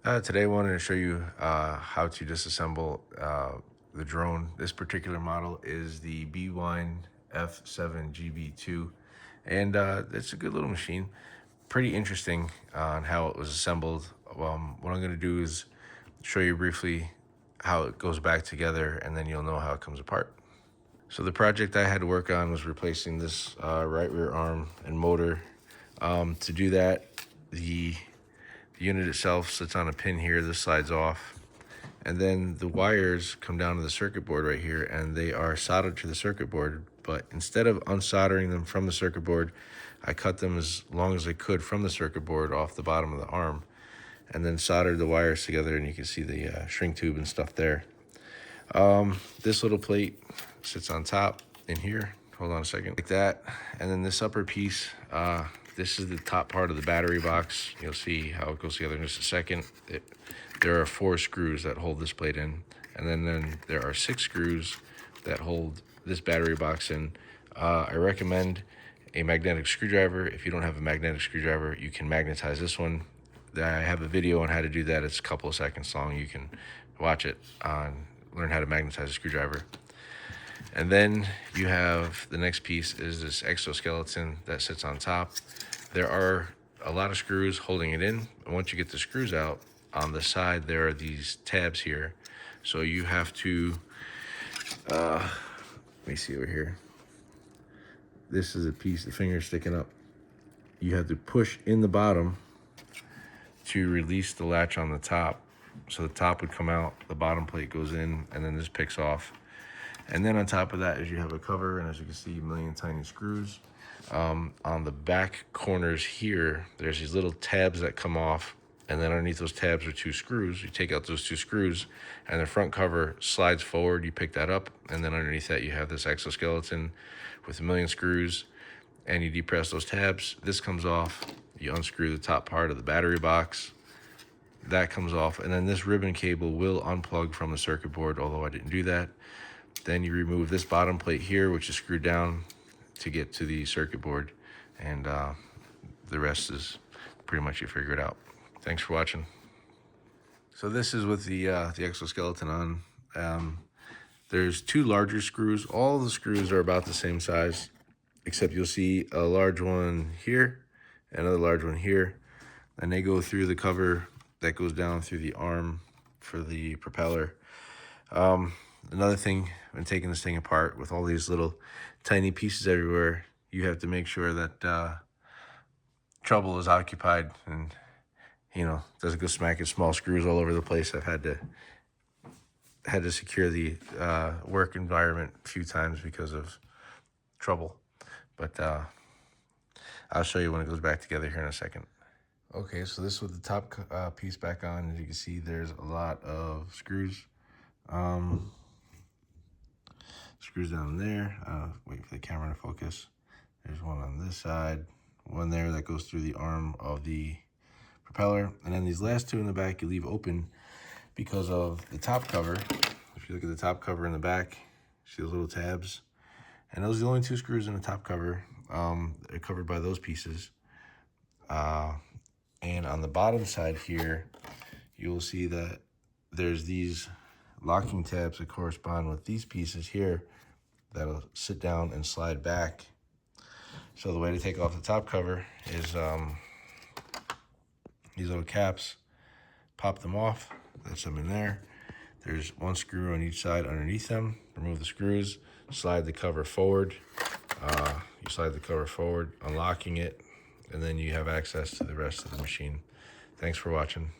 Today I wanted to show you how to disassemble the drone. This particular model is the Bwine F7GB2, and it's a good little machine. Pretty interesting on how it was assembled. What I'm going to do is show you briefly how it goes back together, and then you'll know how it comes apart. So the project I had to work on was replacing this right rear arm and motor. To do that, the unit itself sits on a pin here. This slides off, and then the wires come down to the circuit board right here, and they are soldered to the circuit board. But instead of unsoldering them from the circuit board, I cut them as long as I could from the circuit board off the bottom of the arm, and then soldered the wires together, and you can see the shrink tube and stuff there. This little plate sits on top in here. Hold on a second, like that. And then this upper piece, this is the top part of the battery box. You'll see how it goes together in just a second. There are 4 screws that hold this plate in, and then there are 6 screws that hold this battery box in. I recommend a magnetic screwdriver. If you don't have a magnetic screwdriver, you can magnetize this one. I have a video on how to do that. It's a couple of seconds long. You can watch it on learn how to magnetize a screwdriver. And then you have the next piece is this exoskeleton that sits on top. There are a lot of screws holding it in. And once you get the screws out, on the side there are these tabs here. So you have to, let me see over here. This is a piece, the finger sticking up. You have to push in the bottom to release the latch on the top. So the top would come out, the bottom plate goes in, and then this picks off. And then on top of that is you have a cover, and as you can see, a million tiny screws. On the back corners here, there's these little tabs that come off, and then underneath those tabs are 2 screws. You take out those 2 screws, and the front cover slides forward. You pick that up, and then underneath that you have this exoskeleton with a million screws, and you depress those tabs. This comes off. You unscrew the top part of the battery box. That comes off, and then this ribbon cable will unplug from the circuit board, although I didn't do that. Then you remove this bottom plate here, which is screwed down to get to the circuit board, and the rest is pretty much you figure it out. Thanks for watching. So this is with the exoskeleton on. There's 2 larger screws. All the screws are about the same size, except you'll see a large one here, another large one here, and they go through the cover that goes down through the arm for the propeller. Another thing, when taking this thing apart with all these little tiny pieces everywhere, you have to make sure that trouble is occupied and, doesn't go smacking small screws all over the place. I've had to secure the work environment a few times because of trouble, but I'll show you when it goes back together here in a second. Okay, so this with the top piece back on. As you can see, there's a lot of screws. Screws down there. Wait for the camera to focus. There's one on this side, one there that goes through the arm of the propeller, and then these last 2 in the back you leave open because of the top cover. If you look at the top cover in the back, see those little tabs, and those are the only 2 screws in the top cover. They're covered by those pieces. And on the bottom side here, you will see that there's these locking tabs that correspond with these pieces here that'll sit down and slide back. So the way to take off the top cover is these little caps, pop them off, that's them in there. There's 1 screw on each side underneath them. Remove the screws, slide the cover forward. You slide the cover forward, unlocking it, and then you have access to the rest of the machine. Thanks for watching.